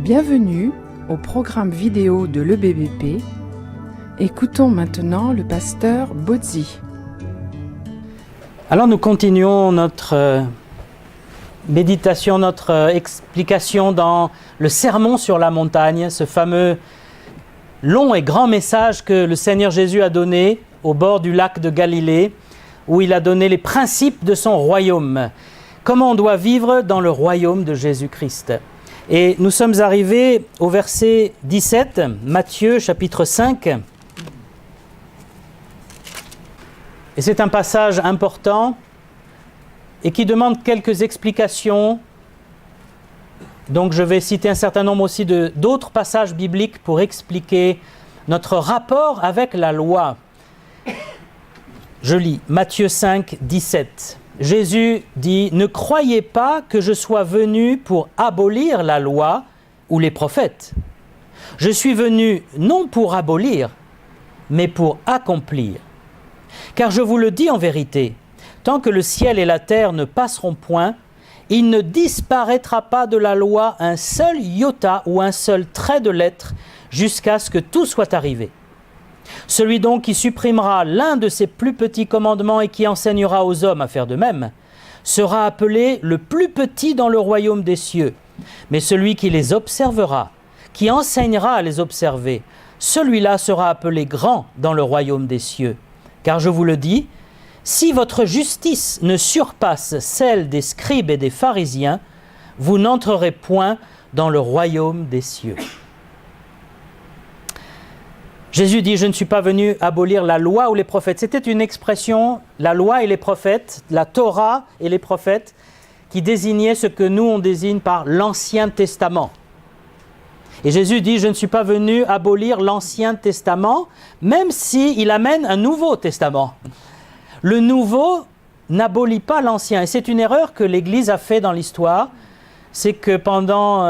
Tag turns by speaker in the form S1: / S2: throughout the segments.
S1: Bienvenue au programme vidéo de l'EBBP. Écoutons maintenant le pasteur Bozzi.
S2: Alors nous continuons notre méditation, notre explication dans le Sermon sur la montagne, ce fameux long et grand message que le Seigneur Jésus a donné au bord du lac de Galilée, où il a donné les principes de son royaume. Comment on doit vivre dans le royaume de Jésus-Christ. Et nous sommes arrivés au verset 17, Matthieu chapitre 5. Et c'est un passage important et qui demande quelques explications. Donc je vais citer un certain nombre aussi d'autres passages bibliques pour expliquer notre rapport avec la loi. Je lis Matthieu 5, 17. Jésus dit « Ne croyez pas que je sois venu pour abolir la loi ou les prophètes. Je suis venu non pour abolir, mais pour accomplir. Car je vous le dis en vérité, tant que le ciel et la terre ne passeront point, il ne disparaîtra pas de la loi un seul iota ou un seul trait de lettre jusqu'à ce que tout soit arrivé. Celui donc qui supprimera l'un de ces plus petits commandements et qui enseignera aux hommes à faire de même, sera appelé le plus petit dans le royaume des cieux. Mais celui qui les observera, qui enseignera à les observer, celui-là sera appelé grand dans le royaume des cieux. Car je vous le dis, si votre justice ne surpasse celle des scribes et des pharisiens, vous n'entrerez point dans le royaume des cieux. » Jésus dit « Je ne suis pas venu abolir la loi ou les prophètes ». C'était une expression, la loi et les prophètes, la Torah et les prophètes, qui désignait ce que nous on désigne par l'Ancien Testament. Et Jésus dit « Je ne suis pas venu abolir l'Ancien Testament », même s'il amène un Nouveau Testament. Le Nouveau n'abolit pas l'Ancien. Et c'est une erreur que l'Église a fait dans l'histoire. C'est que pendant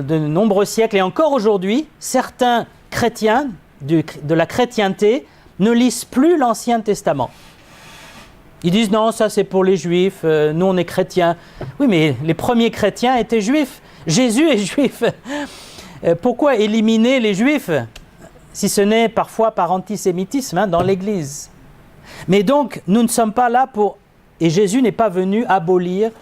S2: de nombreux siècles, et encore aujourd'hui, certains chrétiens de la chrétienté ne lisent plus l'Ancien Testament. Ils disent non, ça c'est pour les Juifs, nous on est chrétiens. Oui, mais les premiers chrétiens étaient juifs. Jésus est juif. Pourquoi éliminer les Juifs, si ce n'est parfois par antisémitisme dans l'Église? Mais donc, nous ne sommes pas là pour... Et Jésus n'est pas venu abolir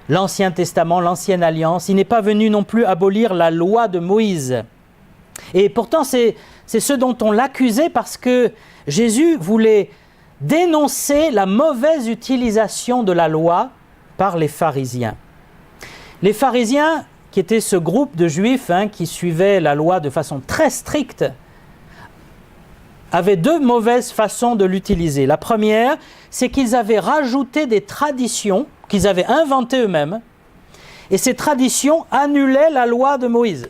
S2: l'Ancien Testament, l'Ancienne Alliance. Il n'est pas venu non plus abolir la loi de Moïse. Et pourtant, c'est ce dont on l'accusait parce que Jésus voulait dénoncer la mauvaise utilisation de la loi par les pharisiens. Les pharisiens, qui étaient ce groupe de juifs qui suivaient la loi de façon très stricte, avaient deux mauvaises façons de l'utiliser. La première, c'est qu'ils avaient rajouté des traditions qu'ils avaient inventées eux-mêmes, et ces traditions annulaient la loi de Moïse.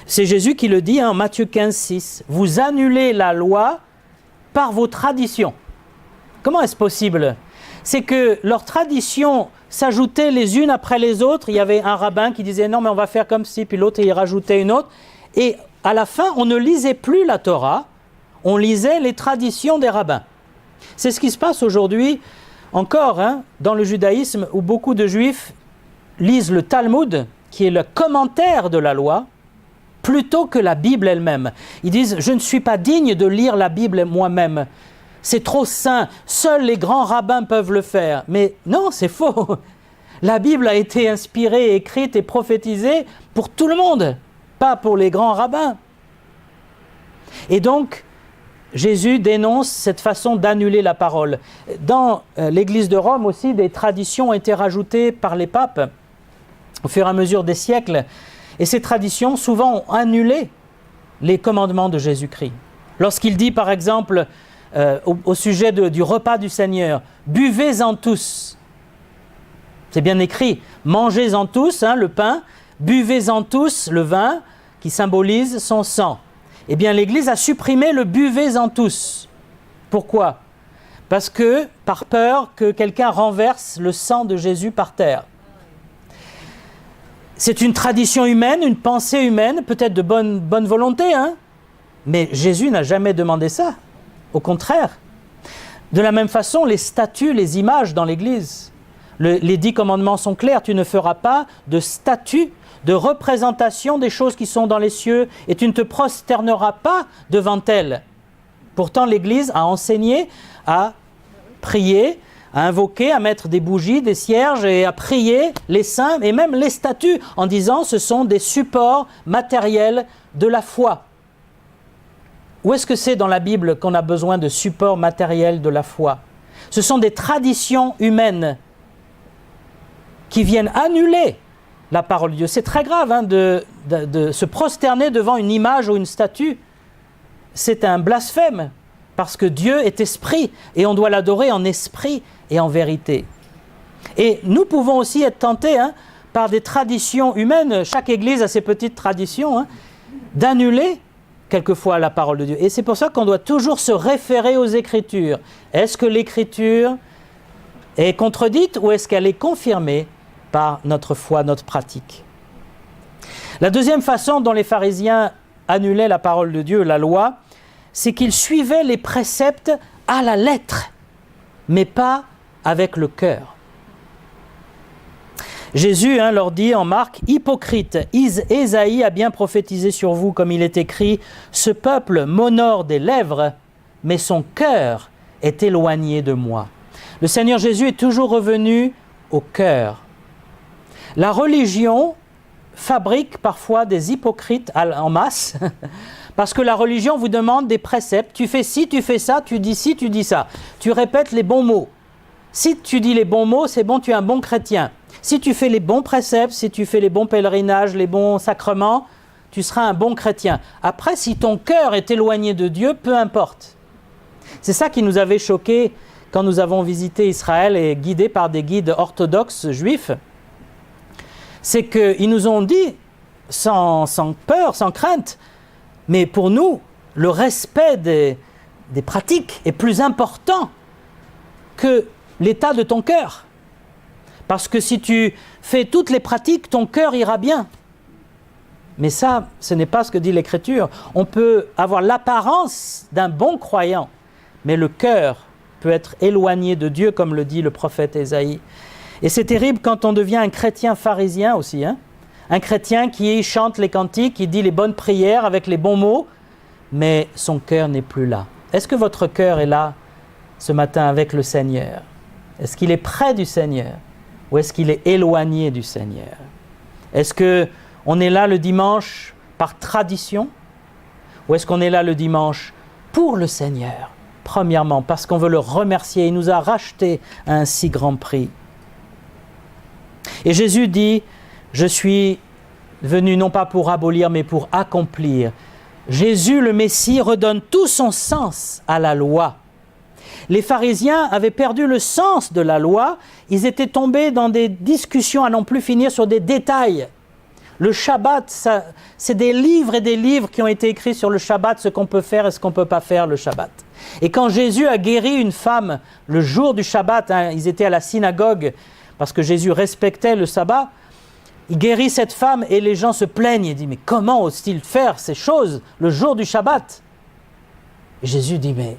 S2: C'est Jésus qui le dit en Matthieu 15, 6. « Vous annulez la loi par vos traditions. » Comment est-ce possible? C'est que leurs traditions s'ajoutaient les unes après les autres. Il y avait un rabbin qui disait « Non, mais on va faire comme ci », puis l'autre, il rajoutait une autre. Et à la fin, on ne lisait plus la Torah, on lisait les traditions des rabbins. C'est ce qui se passe aujourd'hui encore dans le judaïsme, où beaucoup de juifs lisent le Talmud, qui est le commentaire de la loi, plutôt que la Bible elle-même. Ils disent « Je ne suis pas digne de lire la Bible moi-même. C'est trop saint. Seuls les grands rabbins peuvent le faire. » Mais non, c'est faux. La Bible a été inspirée, écrite et prophétisée pour tout le monde, pas pour les grands rabbins. Et donc, Jésus dénonce cette façon d'annuler la parole. Dans l'Église de Rome aussi, des traditions ont été rajoutées par les papes au fur et à mesure des siècles. Et ces traditions, souvent, ont annulé les commandements de Jésus-Christ. Lorsqu'il dit, par exemple, au sujet du repas du Seigneur, « Buvez-en tous ». C'est bien écrit, « Mangez-en tous le pain, buvez-en tous le vin, qui symbolise son sang ». Eh bien, l'Église a supprimé le « buvez-en tous ». Pourquoi? Parce que, par peur que quelqu'un renverse le sang de Jésus par terre. C'est une tradition humaine, une pensée humaine, peut-être de bonne volonté, mais Jésus n'a jamais demandé ça. Au contraire. De la même façon, les statues, les images dans l'Église. Les 10 commandements sont clairs. Tu ne feras pas de statue de représentation des choses qui sont dans les cieux, et tu ne te prosterneras pas devant elles. Pourtant, l'Église a enseigné à prier, à invoquer, à mettre des bougies, des cierges et à prier les saints et même les statues en disant ce sont des supports matériels de la foi. Où est-ce que c'est dans la Bible qu'on a besoin de supports matériels de la foi? Ce sont des traditions humaines qui viennent annuler la parole de Dieu. C'est très grave de se prosterner devant une image ou une statue. C'est un blasphème, parce que Dieu est esprit, et on doit l'adorer en esprit et en vérité. Et nous pouvons aussi être tentés par des traditions humaines, chaque église a ses petites traditions, d'annuler quelquefois la parole de Dieu. Et c'est pour ça qu'on doit toujours se référer aux Écritures. Est-ce que l'Écriture est contredite ou est-ce qu'elle est confirmée par notre foi, notre pratique? La deuxième façon dont les pharisiens annulaient la parole de Dieu, la loi, c'est qu'ils suivaient les préceptes à la lettre, mais pas avec le cœur. Jésus leur dit en Marc, « Hypocrite, Ésaïe a bien prophétisé sur vous, comme il est écrit, « Ce peuple m'honore des lèvres, mais son cœur est éloigné de moi. » Le Seigneur Jésus est toujours revenu au cœur. La religion fabrique parfois des hypocrites en masse, parce que la religion vous demande des préceptes. Tu fais ci, tu fais ça, tu dis ci, tu dis ça. Tu répètes les bons mots. Si tu dis les bons mots, c'est bon, tu es un bon chrétien. Si tu fais les bons préceptes, si tu fais les bons pèlerinages, les bons sacrements, tu seras un bon chrétien. Après, si ton cœur est éloigné de Dieu, peu importe. C'est ça qui nous avait choqués quand nous avons visité Israël et guidés par des guides orthodoxes juifs. C'est qu'ils nous ont dit, sans peur, sans crainte, mais pour nous, le respect des pratiques est plus important que l'état de ton cœur. Parce que si tu fais toutes les pratiques, ton cœur ira bien. Mais ça, ce n'est pas ce que dit l'Écriture. On peut avoir l'apparence d'un bon croyant, mais le cœur peut être éloigné de Dieu, comme le dit le prophète Ésaïe. Et c'est terrible quand on devient un chrétien pharisien aussi. Un chrétien qui chante les cantiques, qui dit les bonnes prières avec les bons mots, mais son cœur n'est plus là. Est-ce que votre cœur est là ce matin avec le Seigneur? Est-ce qu'il est près du Seigneur? Ou est-ce qu'il est éloigné du Seigneur? Est-ce qu'on est là le dimanche par tradition? Ou est-ce qu'on est là le dimanche pour le Seigneur? Premièrement, parce qu'on veut le remercier. Il nous a racheté à un si grand prix. Et Jésus dit, je suis venu non pas pour abolir, mais pour accomplir. Jésus, le Messie, redonne tout son sens à la loi. Les pharisiens avaient perdu le sens de la loi, ils étaient tombés dans des discussions à n'en plus finir sur des détails. Le Shabbat, c'est des livres et des livres qui ont été écrits sur le Shabbat, ce qu'on peut faire et ce qu'on ne peut pas faire le Shabbat. Et quand Jésus a guéri une femme le jour du Shabbat, ils étaient à la synagogue parce que Jésus respectait le sabbat, il guérit cette femme et les gens se plaignent et disent « Mais comment ose-t-il faire ces choses le jour du Shabbat ?» Et Jésus dit « Mais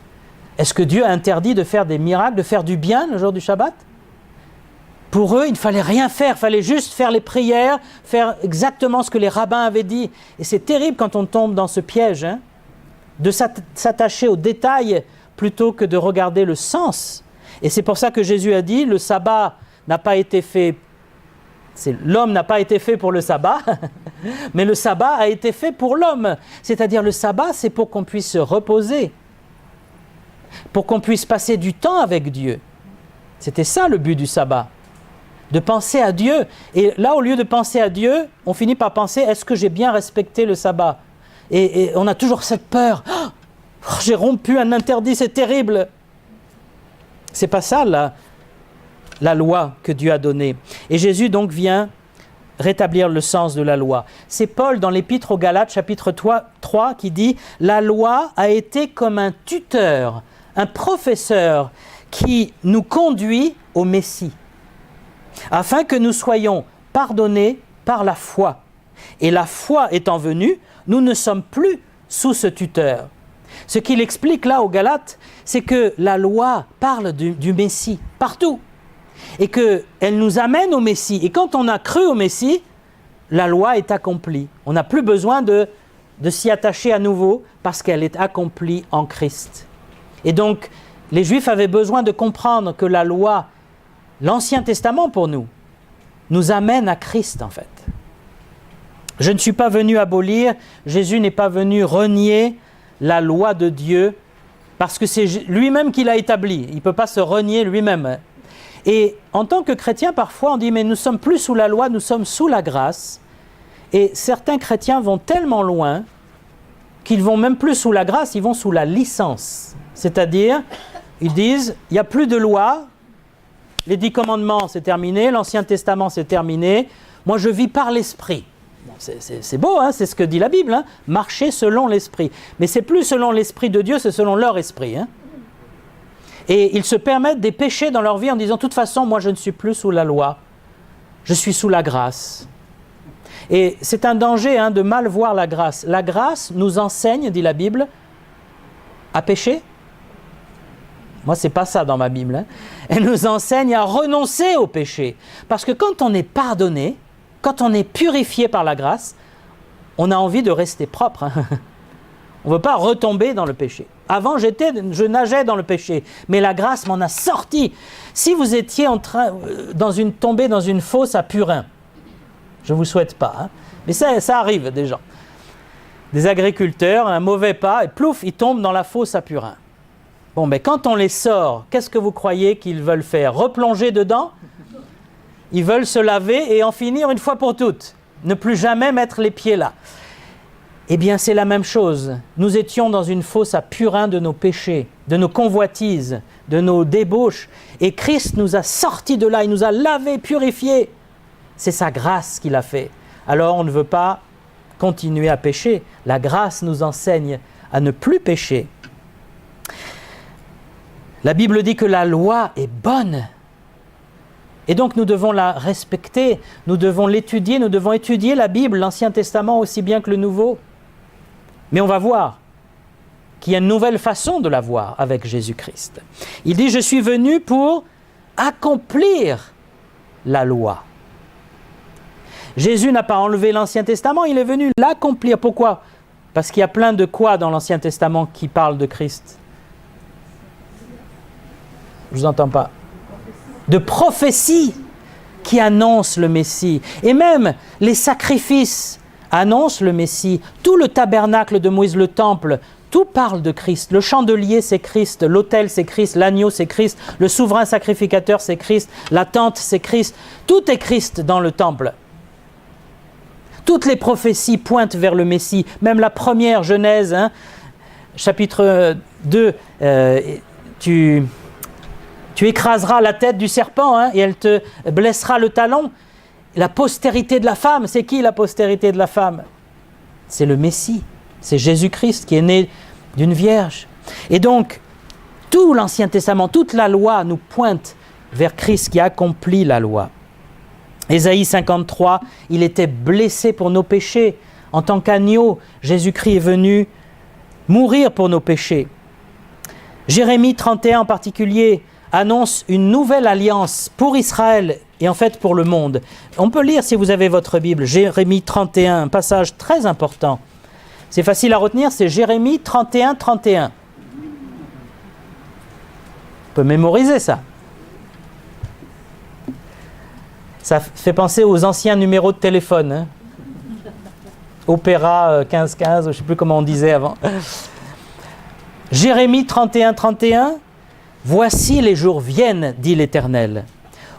S2: est-ce que Dieu a interdit de faire des miracles, de faire du bien le jour du Shabbat ?» Pour eux, il ne fallait rien faire, il fallait juste faire les prières, faire exactement ce que les rabbins avaient dit. Et c'est terrible quand on tombe dans ce piège, de s'attacher aux détails plutôt que de regarder le sens. Et c'est pour ça que Jésus a dit, le sabbat n'a pas été fait, l'homme n'a pas été fait pour le sabbat, mais le sabbat a été fait pour l'homme. C'est-à-dire le sabbat, c'est pour qu'on puisse se reposer, pour qu'on puisse passer du temps avec Dieu. C'était ça le but du sabbat, de penser à Dieu. Et là, au lieu de penser à Dieu, on finit par penser, est-ce que j'ai bien respecté le sabbat ? Et on a toujours cette peur, oh, j'ai rompu un interdit, c'est terrible. C'est pas ça la loi que Dieu a donnée. Et Jésus donc vient rétablir le sens de la loi. C'est Paul dans l'Épître aux Galates, chapitre 3, qui dit « La loi a été comme un tuteur, un professeur qui nous conduit au Messie, afin que nous soyons pardonnés par la foi. Et la foi étant venue, nous ne sommes plus sous ce tuteur. » Ce qu'il explique là aux Galates, c'est que la loi parle du Messie partout et qu'elle nous amène au Messie. Et quand on a cru au Messie, la loi est accomplie. On n'a plus besoin de s'y attacher à nouveau parce qu'elle est accomplie en Christ. Et donc, les Juifs avaient besoin de comprendre que la loi, l'Ancien Testament pour nous amène à Christ en fait. Je ne suis pas venu abolir, Jésus n'est pas venu renier la loi de Dieu parce que c'est lui-même qui l'a établie. Il ne peut pas se renier lui-même. Et en tant que chrétien, parfois on dit mais nous sommes plus sous la loi, nous sommes sous la grâce. Et certains chrétiens vont tellement loin qu'ils vont même plus sous la grâce, ils vont sous la licence. C'est-à-dire, ils disent, il n'y a plus de loi, les 10 commandements c'est terminé, l'Ancien Testament c'est terminé, moi je vis par l'Esprit. Bon, c'est beau, hein, c'est ce que dit la Bible, hein, marcher selon l'Esprit. Mais c'est plus selon l'Esprit de Dieu, c'est selon leur esprit. Hein. Et ils se permettent des péchés dans leur vie en disant, de toute façon, moi je ne suis plus sous la loi, je suis sous la grâce. Et c'est un danger hein, de mal voir la grâce. La grâce nous enseigne, dit la Bible, à pécher. Moi, c'est pas ça dans ma Bible. Hein. Elle nous enseigne à renoncer au péché. Parce que quand on est pardonné, quand on est purifié par la grâce, on a envie de rester propre. Hein. On ne veut pas retomber dans le péché. Avant, je nageais dans le péché, mais la grâce m'en a sorti. Si vous étiez tombé dans une fosse à purin, je ne vous souhaite pas, hein, mais ça arrive des gens. Des agriculteurs, un mauvais pas, et plouf, ils tombent dans la fosse à purin. Bon, mais quand on les sort, qu'est-ce que vous croyez qu'ils veulent faire? Replonger dedans? Ils veulent se laver et en finir une fois pour toutes. Ne plus jamais mettre les pieds là. Eh bien, c'est la même chose. Nous étions dans une fosse à purin de nos péchés, de nos convoitises, de nos débauches. Et Christ nous a sortis de là, il nous a lavés, purifiés. C'est sa grâce qu'il a fait. Alors, on ne veut pas continuer à pécher. La grâce nous enseigne à ne plus pécher. La Bible dit que la loi est bonne. Et donc nous devons la respecter, nous devons l'étudier, nous devons étudier la Bible, l'Ancien Testament aussi bien que le Nouveau. Mais on va voir qu'il y a une nouvelle façon de la voir avec Jésus-Christ. Il dit « Je suis venu pour accomplir la loi ». Jésus n'a pas enlevé l'Ancien Testament, il est venu l'accomplir. Pourquoi? Parce qu'il y a plein de quoi dans l'Ancien Testament qui parlent de Christ. Je ne vous entends pas. De prophéties qui annoncent le Messie. Et même les sacrifices annoncent le Messie. Tout le tabernacle de Moïse, le temple, tout parle de Christ. Le chandelier, c'est Christ. L'autel, c'est Christ. L'agneau, c'est Christ. Le souverain sacrificateur, c'est Christ. La tente, c'est Christ. Tout est Christ dans le temple. Toutes les prophéties pointent vers le Messie. Même la première Genèse, hein, chapitre 2, tu écraseras la tête du serpent hein, et elle te blessera le talon. La postérité de la femme, c'est qui la postérité de la femme? C'est le Messie, c'est Jésus-Christ qui est né d'une vierge. Et donc, tout l'Ancien Testament, toute la loi nous pointe vers Christ qui accomplit la loi. Ésaïe 53, il était blessé pour nos péchés. En tant qu'agneau, Jésus-Christ est venu mourir pour nos péchés. Jérémie 31 en particulier annonce une nouvelle alliance pour Israël et en fait pour le monde. On peut lire si vous avez votre Bible, Jérémie 31, un passage très important. C'est facile à retenir, c'est Jérémie 31, 31. On peut mémoriser ça. Ça fait penser aux anciens numéros de téléphone. Hein. Opéra 1515, je ne sais plus comment on disait avant. Jérémie 31, 31. Voici les jours viennent, dit l'Éternel,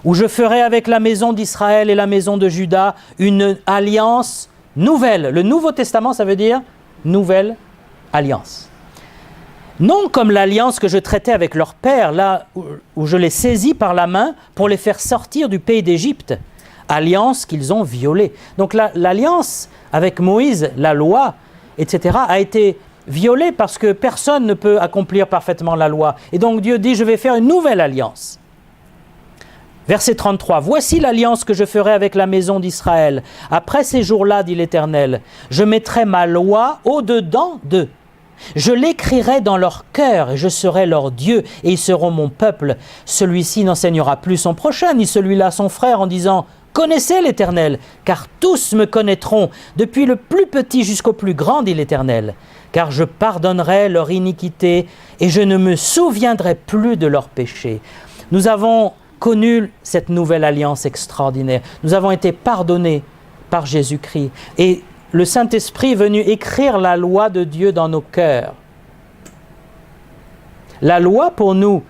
S2: où je ferai avec la maison d'Israël et la maison de Juda une alliance nouvelle. Le Nouveau Testament, ça veut dire nouvelle alliance. Non comme l'alliance que je traitais avec leur père, là où je les saisis par la main pour les faire sortir du pays d'Égypte, alliance qu'ils ont violée. Donc l'alliance avec Moïse, la loi, etc., a été violée parce que personne ne peut accomplir parfaitement la loi. Et donc Dieu dit, je vais faire une nouvelle alliance. Verset 33, « Voici l'alliance que je ferai avec la maison d'Israël. Après ces jours-là, dit l'Éternel, je mettrai ma loi au-dedans d'eux. Je l'écrirai dans leur cœur et je serai leur Dieu et ils seront mon peuple. Celui-ci n'enseignera plus son prochain, ni celui-là son frère en disant « Connaissez l'Éternel, car tous me connaîtront, depuis le plus petit jusqu'au plus grand, dit l'Éternel. Car je pardonnerai leur iniquité et je ne me souviendrai plus de leurs péchés. » Nous avons connu cette nouvelle alliance extraordinaire. Nous avons été pardonnés par Jésus-Christ. Et le Saint-Esprit est venu écrire la loi de Dieu dans nos cœurs. La loi, pour nous,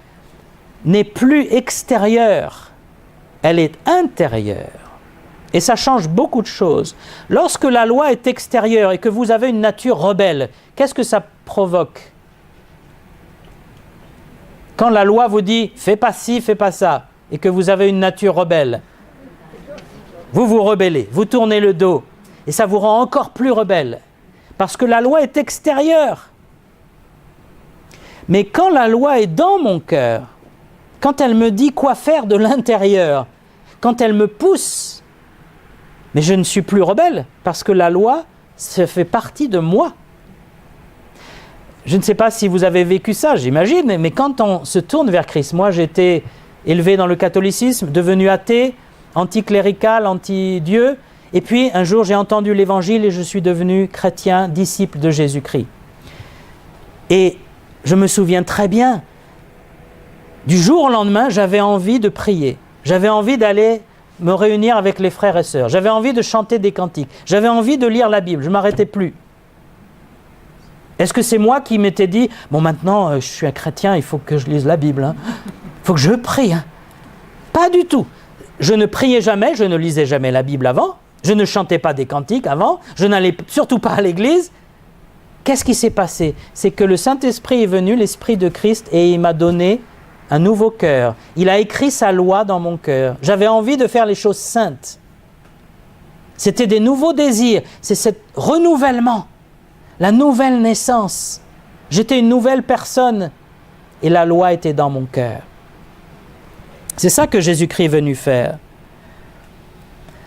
S2: n'est plus extérieure, elle est intérieure. Et ça change beaucoup de choses. Lorsque la loi est extérieure et que vous avez une nature rebelle, qu'est-ce que ça provoque? Quand la loi vous dit « fais pas ci, fais pas ça » et que vous avez une nature rebelle, vous vous rebellez, vous tournez le dos et ça vous rend encore plus rebelle parce que la loi est extérieure. Mais quand la loi est dans mon cœur, quand elle me dit quoi faire de l'intérieur, quand elle me pousse, mais je ne suis plus rebelle parce que la loi, ça fait partie de moi. Je ne sais pas si vous avez vécu ça, j'imagine, mais quand on se tourne vers Christ, moi j'étais élevé dans le catholicisme, devenu athée, anticlérical, anti-Dieu, et puis un jour j'ai entendu l'évangile et je suis devenu chrétien, disciple de Jésus-Christ. Et je me souviens très bien, du jour au lendemain, j'avais envie de prier, j'avais envie d'aller me réunir avec les frères et sœurs, j'avais envie de chanter des cantiques, j'avais envie de lire la Bible, je ne m'arrêtais plus. Est-ce que c'est moi qui m'étais dit « Bon, maintenant, je suis un chrétien, il faut que je lise la Bible, hein. Il faut que je prie. Hein. » Pas du tout. Je ne priais jamais, je ne lisais jamais la Bible avant, je ne chantais pas des cantiques avant, je n'allais surtout pas à l'église. Qu'est-ce qui s'est passé? C'est que le Saint-Esprit est venu, l'Esprit de Christ, et il m'a donné un nouveau cœur. Il a écrit sa loi dans mon cœur. J'avais envie de faire les choses saintes. C'était des nouveaux désirs, c'est ce renouvellement. La nouvelle naissance. J'étais une nouvelle personne et la loi était dans mon cœur. C'est ça que Jésus-Christ est venu faire.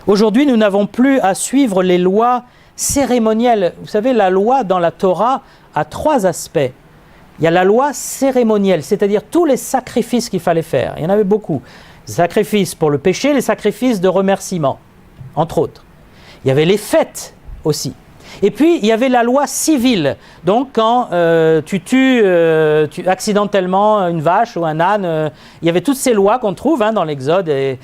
S2: Aujourd'hui, nous n'avons plus à suivre les lois cérémonielles. Vous savez, la loi dans la Torah a 3 aspects. Il y a la loi cérémonielle, c'est-à-dire tous les sacrifices qu'il fallait faire. Il y en avait beaucoup. Les sacrifices pour le péché, les sacrifices de remerciement, entre autres. Il y avait les fêtes aussi. Et puis, il y avait la loi civile. Donc, quand tu tues accidentellement une vache ou un âne, il y avait toutes ces lois qu'on trouve dans l'Exode. Et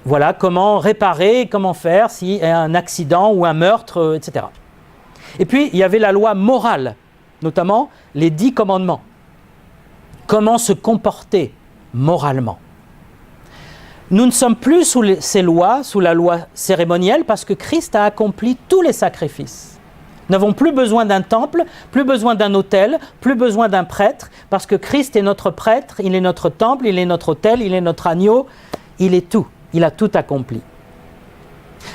S2: voilà, comment réparer, comment faire s'il y a un accident ou un meurtre, etc. Et puis, il y avait la loi morale, notamment les 10 commandements. Comment se comporter moralement. Nous ne sommes plus sous ces lois, sous la loi cérémonielle, parce que Christ a accompli tous les sacrifices. Nous n'avons plus besoin d'un temple, plus besoin d'un autel, plus besoin d'un prêtre, parce que Christ est notre prêtre, il est notre temple, il est notre autel, il est notre agneau, il est tout, il a tout accompli.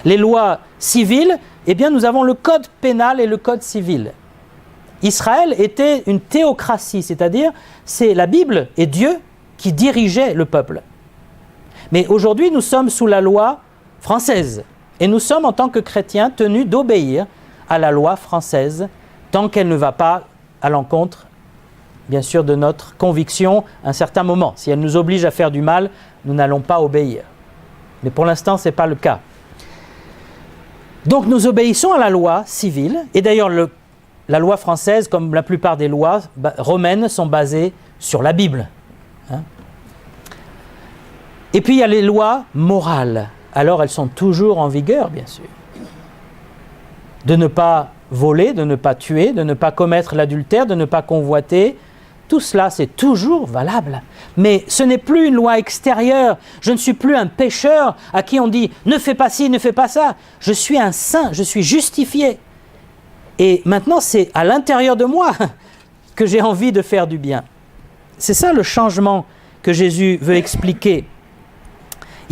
S2: Les lois civiles, eh bien nous avons le code pénal et le code civil. Israël était une théocratie, c'est-à-dire c'est la Bible et Dieu qui dirigeaient le peuple. Mais aujourd'hui, nous sommes sous la loi française. Et nous sommes, en tant que chrétiens, tenus d'obéir à la loi française, tant qu'elle ne va pas à l'encontre, bien sûr, de notre conviction à un certain moment. Si elle nous oblige à faire du mal, nous n'allons pas obéir. Mais pour l'instant, ce n'est pas le cas. Donc, nous obéissons à la loi civile. Et d'ailleurs, la loi française, comme la plupart des lois romaines, sont basées sur la Bible. Et puis il y a les lois morales. Alors elles sont toujours en vigueur, bien sûr. De ne pas voler, de ne pas tuer, de ne pas commettre l'adultère, de ne pas convoiter. Tout cela, c'est toujours valable. Mais ce n'est plus une loi extérieure. Je ne suis plus un pécheur à qui on dit « ne fais pas ci, ne fais pas ça ». Je suis un saint, je suis justifié. Et maintenant, c'est à l'intérieur de moi que j'ai envie de faire du bien. C'est ça le changement que Jésus veut expliquer.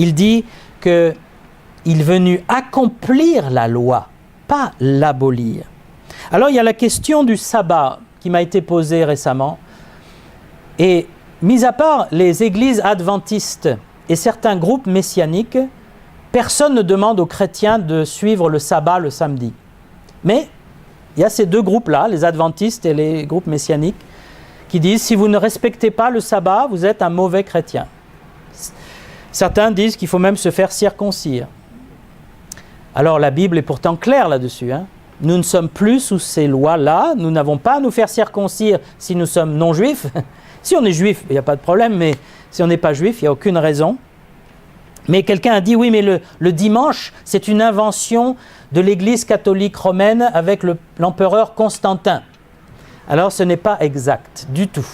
S2: Il dit qu'il est venu accomplir la loi, pas l'abolir. Alors il y a la question du sabbat qui m'a été posée récemment. Et mis à part les églises adventistes et certains groupes messianiques, personne ne demande aux chrétiens de suivre le sabbat le samedi. Mais il y a ces 2 groupes-là, les adventistes et les groupes messianiques, qui disent « si vous ne respectez pas le sabbat, vous êtes un mauvais chrétien ». Certains disent qu'il faut même se faire circoncire. Alors la Bible est pourtant claire là-dessus. Nous ne sommes plus sous ces lois-là. Nous n'avons pas à nous faire circoncire si nous sommes non-juifs. Si on est juif, il n'y a pas de problème, mais si on n'est pas juif, il n'y a aucune raison. Mais quelqu'un a dit, oui, mais le dimanche, c'est une invention de l'Église catholique romaine avec l'empereur Constantin. Alors ce n'est pas exact du tout.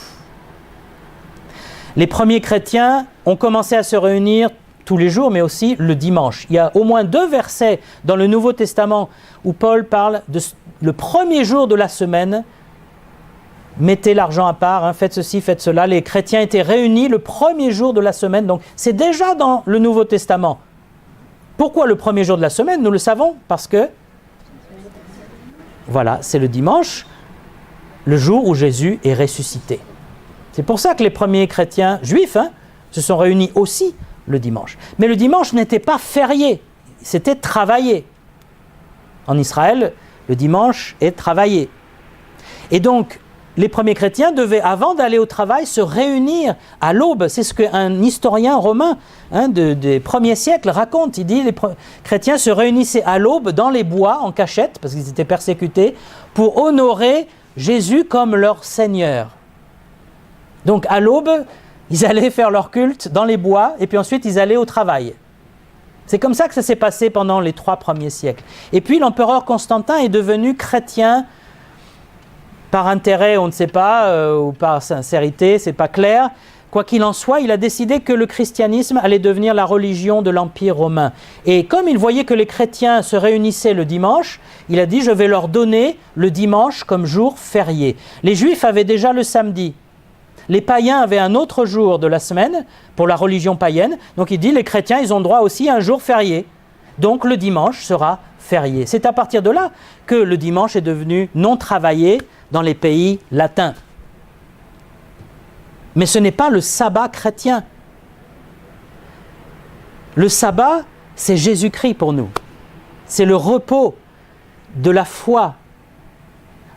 S2: Les premiers chrétiens ont commencé à se réunir tous les jours, mais aussi le dimanche. Il y a au moins 2 versets dans le Nouveau Testament où Paul parle de le premier jour de la semaine. Mettez l'argent à part, faites ceci, faites cela. Les chrétiens étaient réunis le premier jour de la semaine, donc c'est déjà dans le Nouveau Testament. Pourquoi le premier jour de la semaine? Nous le savons, parce que, voilà, c'est le dimanche, le jour où Jésus est ressuscité. C'est pour ça que les premiers chrétiens juifs se sont réunis aussi le dimanche. Mais le dimanche n'était pas férié, c'était travaillé. En Israël, le dimanche est travaillé. Et donc, les premiers chrétiens devaient, avant d'aller au travail, se réunir à l'aube. C'est ce qu'un historien romain des premiers siècles raconte. Il dit que les chrétiens se réunissaient à l'aube dans les bois, en cachette, parce qu'ils étaient persécutés, pour honorer Jésus comme leur Seigneur. Donc à l'aube, ils allaient faire leur culte dans les bois, et puis ensuite ils allaient au travail. C'est comme ça que ça s'est passé pendant les 3 premiers siècles. Et puis l'empereur Constantin est devenu chrétien par intérêt, on ne sait pas, ou par sincérité, c'est pas clair. Quoi qu'il en soit, il a décidé que le christianisme allait devenir la religion de l'Empire romain. Et comme il voyait que les chrétiens se réunissaient le dimanche, il a dit « Je vais leur donner le dimanche comme jour férié ». Les Juifs avaient déjà le samedi. Les païens avaient un autre jour de la semaine pour la religion païenne. Donc il dit « Les chrétiens, ils ont droit aussi à un jour férié. Donc le dimanche sera férié ». C'est à partir de là que le dimanche est devenu non travaillé dans les pays latins. Mais ce n'est pas le sabbat chrétien. Le sabbat, c'est Jésus-Christ pour nous. C'est le repos de la foi.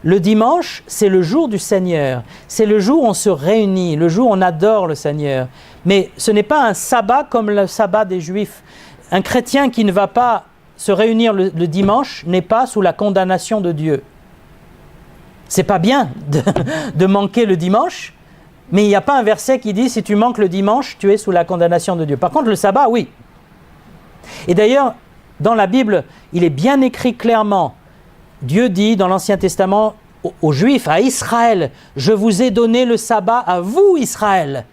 S2: Le dimanche, c'est le jour du Seigneur. C'est le jour où on se réunit, le jour où on adore le Seigneur. Mais ce n'est pas un sabbat comme le sabbat des Juifs. Un chrétien qui ne va pas se réunir le dimanche n'est pas sous la condamnation de Dieu. C'est pas bien de manquer le dimanche, mais il n'y a pas un verset qui dit « si tu manques le dimanche, tu es sous la condamnation de Dieu ». Par contre, le sabbat, oui. Et d'ailleurs, dans la Bible, il est bien écrit clairement, Dieu dit dans l'Ancien Testament aux Juifs, à Israël, « Je vous ai donné le sabbat à vous, Israël,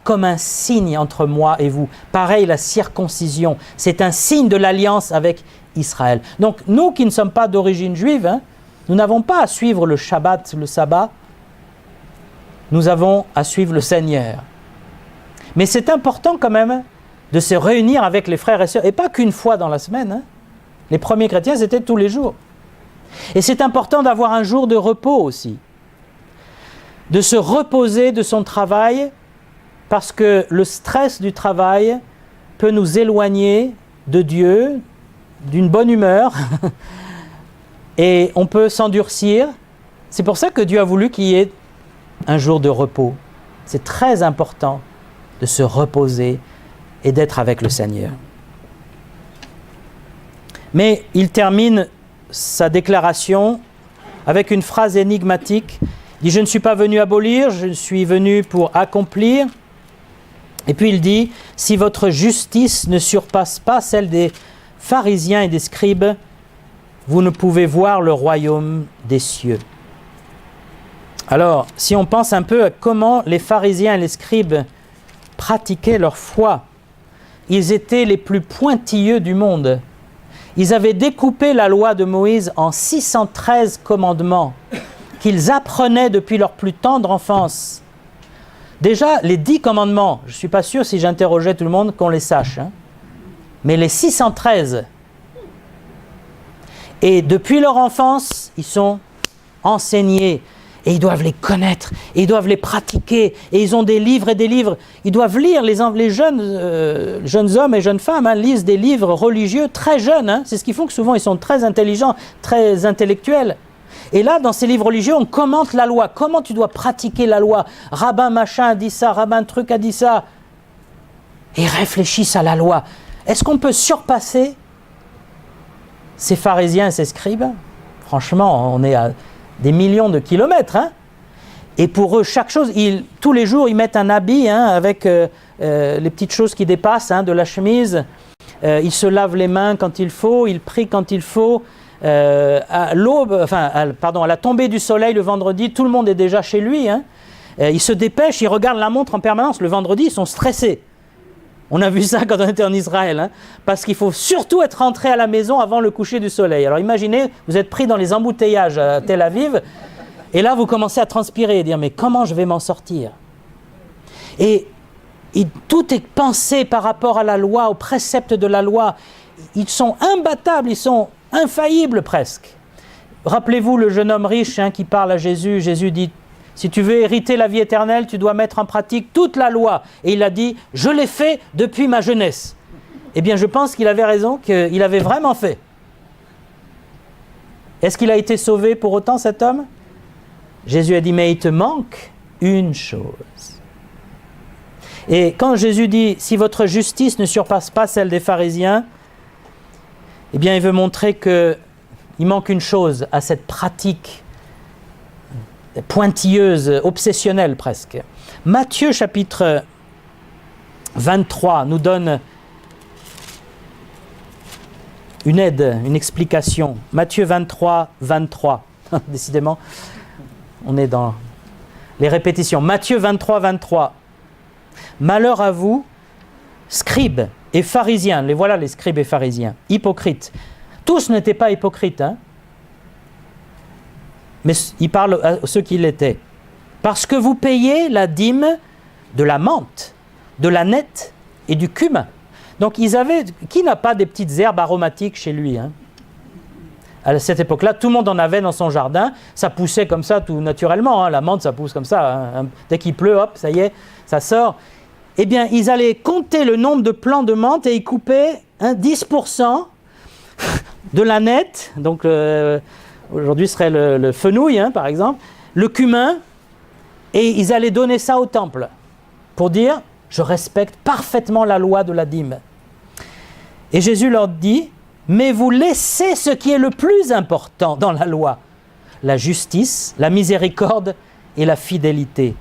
S2: comme un signe entre moi et vous. » Pareil, la circoncision, c'est un signe de l'alliance avec Israël. Donc, nous qui ne sommes pas d'origine juive, nous n'avons pas à suivre le Shabbat, le sabbat, nous avons à suivre le Seigneur. Mais c'est important quand même de se réunir avec les frères et sœurs, et pas qu'une fois dans la semaine. Les premiers chrétiens, c'était tous les jours. Et c'est important d'avoir un jour de repos aussi, de se reposer de son travail, parce que le stress du travail peut nous éloigner de Dieu, d'une bonne humeur, et on peut s'endurcir. C'est pour ça que Dieu a voulu qu'il y ait un jour de repos. C'est très important de se reposer et d'être avec le Seigneur. Mais il termine sa déclaration avec une phrase énigmatique. Il dit « Je ne suis pas venu abolir, je suis venu pour accomplir ». Et puis il dit « Si votre justice ne surpasse pas celle des pharisiens et des scribes, vous ne pouvez voir le royaume des cieux. » Alors, si on pense un peu à comment les pharisiens et les scribes pratiquaient leur foi, ils étaient les plus pointilleux du monde. Ils avaient découpé la loi de Moïse en 613 commandements qu'ils apprenaient depuis leur plus tendre enfance. Déjà, les 10 commandements, je ne suis pas sûr si j'interrogeais tout le monde qu'on les sache, mais les 613. Et depuis leur enfance, ils sont enseignés. Et ils doivent les connaître, et ils doivent les pratiquer, et ils ont des livres et des livres. Ils doivent lire, les jeunes hommes et jeunes femmes lisent des livres religieux très jeunes. C'est ce qui fait que souvent ils sont très intelligents, très intellectuels. Et là, dans ces livres religieux, on commente la loi. Comment tu dois pratiquer la loi? Rabbin machin a dit ça, rabbin truc a dit ça. et réfléchissent à la loi. Est-ce qu'on peut surpasser ces pharisiens et ces scribes? Franchement, on est à des millions de kilomètres. Hein. Et pour eux, chaque chose, tous les jours, ils mettent un habit avec les petites choses qui dépassent de la chemise. Ils se lavent les mains quand il faut, ils prient quand il faut. À la tombée du soleil le vendredi, tout le monde est déjà chez lui. Hein. Ils se dépêchent, ils regardent la montre en permanence. Le vendredi, ils sont stressés. On a vu ça quand on était en Israël, parce qu'il faut surtout être rentré à la maison avant le coucher du soleil. Alors imaginez, vous êtes pris dans les embouteillages à Tel Aviv, et là vous commencez à transpirer et dire « mais comment je vais m'en sortir ?» et tout est pensé par rapport à la loi, aux préceptes de la loi. Ils sont imbattables, ils sont infaillibles presque. Rappelez-vous le jeune homme riche qui parle à Jésus. Jésus dit « si tu veux hériter la vie éternelle, tu dois mettre en pratique toute la loi. » Et il a dit « je l'ai fait depuis ma jeunesse. » Eh bien, je pense qu'il avait raison, qu'il avait vraiment fait. Est-ce qu'il a été sauvé pour autant, cet homme? Jésus a dit « mais il te manque une chose. » Et quand Jésus dit « si votre justice ne surpasse pas celle des pharisiens », eh bien, il veut montrer qu'il manque une chose à cette pratique pointilleuse, obsessionnelle presque. Matthieu chapitre 23 nous donne une aide, une explication. Matthieu 23, 23. Décidément, on est dans les répétitions. Matthieu 23, 23. Malheur à vous, scribes et pharisiens. Les voilà les scribes et pharisiens, hypocrites. Tous n'étaient pas hypocrites, mais il parle à ceux qui l'étaient. Parce que vous payez la dîme de la menthe, de la nette et du cumin. Donc ils avaient... Qui n'a pas des petites herbes aromatiques chez lui À cette époque-là, tout le monde en avait dans son jardin. Ça poussait comme ça tout naturellement. La menthe, ça pousse comme ça. Dès qu'il pleut, hop, ça y est, ça sort. Eh bien, ils allaient compter le nombre de plants de menthe et ils coupaient 10% de la nette. Donc... aujourd'hui serait le fenouil, par exemple, le cumin, et ils allaient donner ça au temple pour dire « je respecte parfaitement la loi de la dîme ». Et Jésus leur dit « mais vous laissez ce qui est le plus important dans la loi, la justice, la miséricorde et la fidélité.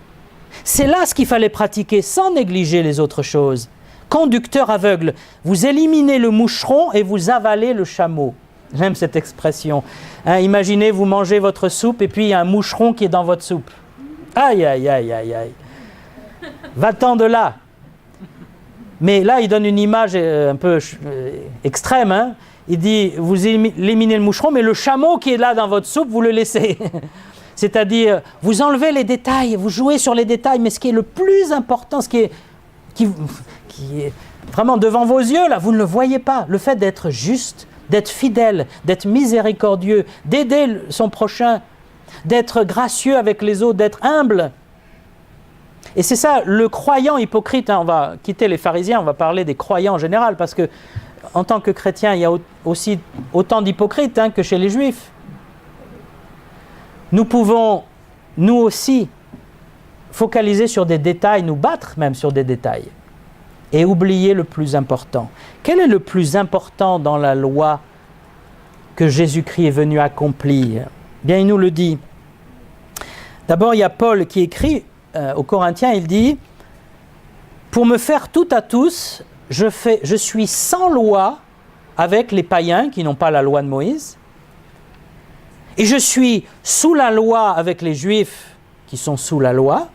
S2: C'est là ce qu'il fallait pratiquer sans négliger les autres choses. Conducteur aveugle, vous éliminez le moucheron et vous avalez le chameau. » J'aime cette expression. Imaginez, vous mangez votre soupe et puis il y a un moucheron qui est dans votre soupe. Aïe, aïe, aïe, aïe, aïe. Va-t'en de là. Mais là, il donne une image un peu extrême. Il dit, vous éliminez le moucheron, mais le chameau qui est là dans votre soupe, vous le laissez. C'est-à-dire, vous enlevez les détails, vous jouez sur les détails, mais ce qui est le plus important, ce qui est vraiment devant vos yeux, là, vous ne le voyez pas. Le fait d'être juste, d'être fidèle, d'être miséricordieux, d'aider son prochain, d'être gracieux avec les autres, d'être humble. Et c'est ça, le croyant hypocrite. On va quitter les pharisiens, on va parler des croyants en général, parce que en tant que chrétien, il y a aussi autant d'hypocrites que chez les juifs. Nous pouvons, nous aussi, focaliser sur des détails, nous battre même sur des détails, et oublier le plus important. Quel est le plus important dans la loi que Jésus-Christ est venu accomplir? Bien, il nous le dit. D'abord, il y a Paul qui écrit aux Corinthiens, il dit « Pour me faire tout à tous, je suis sans loi avec les païens qui n'ont pas la loi de Moïse, et je suis sous la loi avec les Juifs qui sont sous la loi,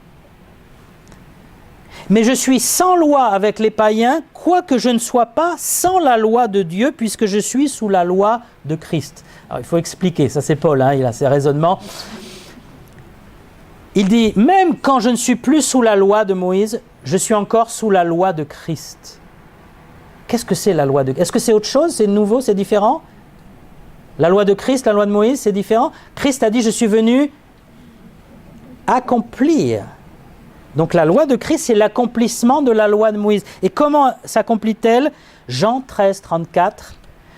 S2: mais je suis sans loi avec les païens, quoique je ne sois pas sans la loi de Dieu, puisque je suis sous la loi de Christ. » Alors il faut expliquer, ça c'est Paul, il a ses raisonnements. Il dit, même quand je ne suis plus sous la loi de Moïse, je suis encore sous la loi de Christ. Qu'est-ce que c'est la loi de Christ? Est-ce que c'est autre chose? C'est nouveau? C'est différent? La loi de Christ, la loi de Moïse, c'est différent? Christ a dit, je suis venu accomplir. Donc la loi de Christ, c'est l'accomplissement de la loi de Moïse. Et comment s'accomplit-elle? Jean 13, 34.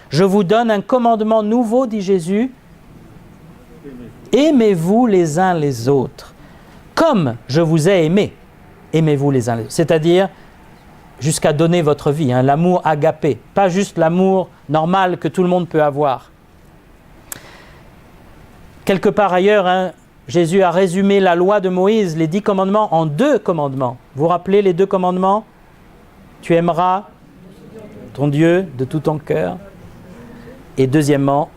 S2: Je vous donne un commandement nouveau, dit Jésus. Aimez-vous les uns les autres. Comme je vous ai aimé, aimez-vous les uns les autres. C'est-à-dire, jusqu'à donner votre vie, hein, l'amour agapé, pas juste l'amour normal que tout le monde peut avoir. Quelque part ailleurs, hein, Jésus a résumé la loi de Moïse, les 10 commandements, en 2 commandements. Vous vous rappelez les 2 commandements? Tu aimeras ton Dieu de tout ton cœur. Et deuxièmement,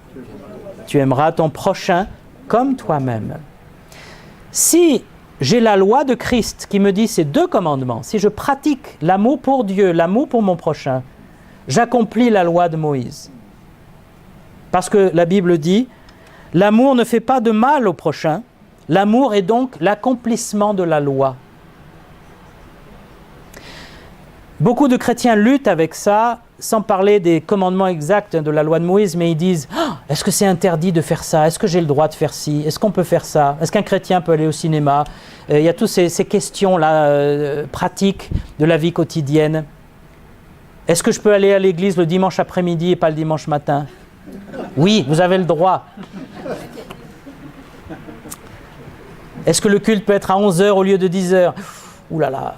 S2: tu aimeras ton prochain comme toi-même. Si j'ai la loi de Christ qui me dit ces 2 commandements, si je pratique l'amour pour Dieu, l'amour pour mon prochain, j'accomplis la loi de Moïse. Parce que la Bible dit, l'amour ne fait pas de mal au prochain, l'amour est donc l'accomplissement de la loi. Beaucoup de chrétiens luttent avec ça, sans parler des commandements exacts de la loi de Moïse, mais ils disent « Est-ce que c'est interdit de faire ça? Est-ce que j'ai le droit de faire ci? Est-ce qu'on peut faire ça? Est-ce qu'un chrétien peut aller au cinéma ?» Il y a toutes ces questions-là pratiques de la vie quotidienne. Est-ce que je peux aller à l'église le dimanche après-midi et pas le dimanche matin? Oui, vous avez le droit. Est-ce que le culte peut être à 11h au lieu de 10h? Ouh là là,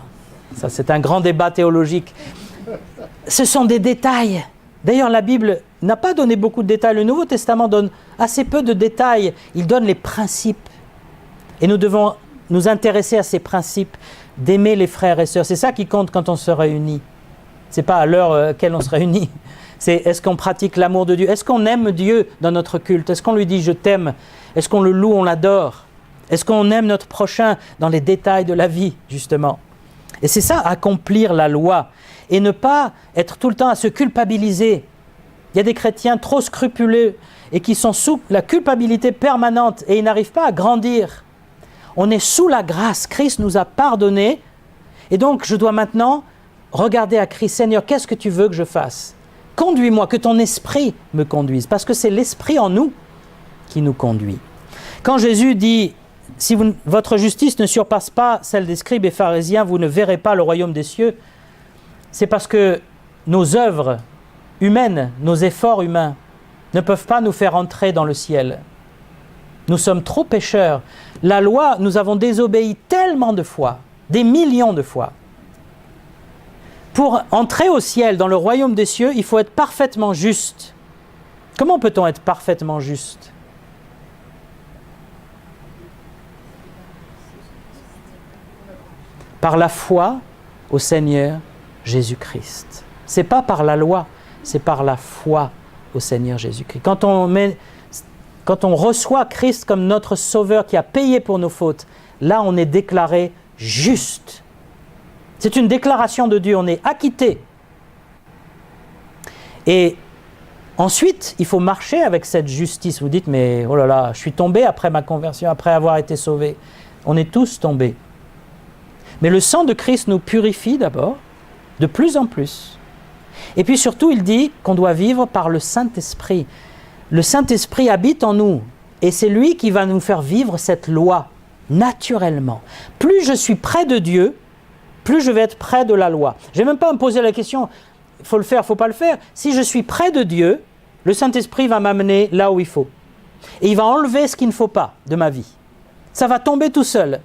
S2: ça c'est un grand débat théologique. Ce sont des détails. D'ailleurs, la Bible n'a pas donné beaucoup de détails. Le Nouveau Testament donne assez peu de détails. Il donne les principes. Et nous devons nous intéresser à ces principes, d'aimer les frères et sœurs. C'est ça qui compte quand on se réunit. Ce n'est pas à l'heure à laquelle on se réunit. C'est est-ce qu'on pratique l'amour de Dieu? Est-ce qu'on aime Dieu dans notre culte? Est-ce qu'on lui dit « je t'aime » ? Est-ce qu'on le loue, on l'adore? Est-ce qu'on aime notre prochain dans les détails de la vie, justement? Et c'est ça, accomplir la loi. Et ne pas être tout le temps à se culpabiliser. Il y a des chrétiens trop scrupuleux et qui sont sous la culpabilité permanente et ils n'arrivent pas à grandir. On est sous la grâce. Christ nous a pardonné. Et donc, je dois maintenant regarder à Christ. Seigneur, qu'est-ce que tu veux que je fasse? Conduis-moi, que ton esprit me conduise. Parce que c'est l'esprit en nous qui nous conduit. Quand Jésus dit, si votre justice ne surpasse pas celle des scribes et pharisiens, vous ne verrez pas le royaume des cieux, c'est parce que nos œuvres humaines, nos efforts humains, ne peuvent pas nous faire entrer dans le ciel. Nous sommes trop pécheurs. La loi, nous avons désobéi tellement de fois, des millions de fois. Pour entrer au ciel, dans le royaume des cieux, il faut être parfaitement juste. Comment peut-on être parfaitement juste? Par la foi au Seigneur Jésus-Christ. Ce n'est pas par la loi, c'est par la foi au Seigneur Jésus-Christ. Quand on reçoit Christ comme notre Sauveur qui a payé pour nos fautes, là on est déclaré juste. C'est une déclaration de Dieu, on est acquitté. Et ensuite, il faut marcher avec cette justice. Vous dites, mais oh là là, je suis tombé après ma conversion, après avoir été sauvé. On est tous tombés. Mais le sang de Christ nous purifie d'abord, de plus en plus. Et puis surtout, il dit qu'on doit vivre par le Saint-Esprit. Le Saint-Esprit habite en nous et c'est lui qui va nous faire vivre cette loi naturellement. Plus je suis près de Dieu, plus je vais être près de la loi. Je n'ai même pas à me poser la question, il faut le faire, il ne faut pas le faire. Si je suis près de Dieu, le Saint-Esprit va m'amener là où il faut. Et il va enlever ce qu'il ne faut pas de ma vie. Ça va tomber tout seul.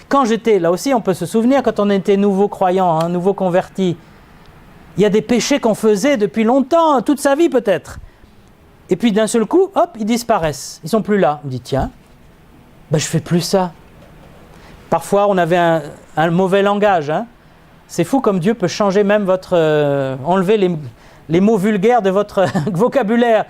S2: Quand j'étais, là aussi on peut se souvenir, quand on était nouveau croyant, nouveau converti, il y a des péchés qu'on faisait depuis longtemps, toute sa vie peut-être. Et puis d'un seul coup, hop, ils disparaissent, ils ne sont plus là. On dit tiens, je ne fais plus ça. Parfois on avait un mauvais langage. C'est fou comme Dieu peut changer même enlever les mots vulgaires de votre vocabulaire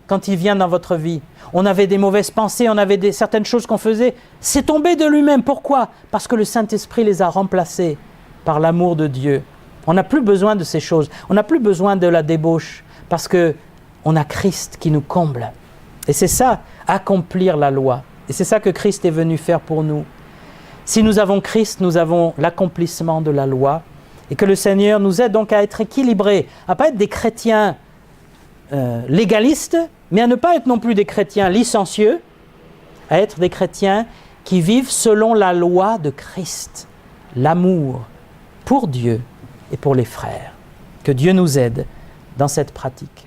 S2: quand il vient dans votre vie. On avait des mauvaises pensées, on avait certaines choses qu'on faisait. C'est tombé de lui-même. Pourquoi? Parce que le Saint-Esprit les a remplacés par l'amour de Dieu. On n'a plus besoin de ces choses. On n'a plus besoin de la débauche parce qu'on a Christ qui nous comble. Et c'est ça, accomplir la loi. Et c'est ça que Christ est venu faire pour nous. Si nous avons Christ, nous avons l'accomplissement de la loi. Et que le Seigneur nous aide donc à être équilibrés, à ne pas être des chrétiens légalistes, mais à ne pas être non plus des chrétiens licencieux, à être des chrétiens qui vivent selon la loi de Christ, l'amour pour Dieu et pour les frères. Que Dieu nous aide dans cette pratique.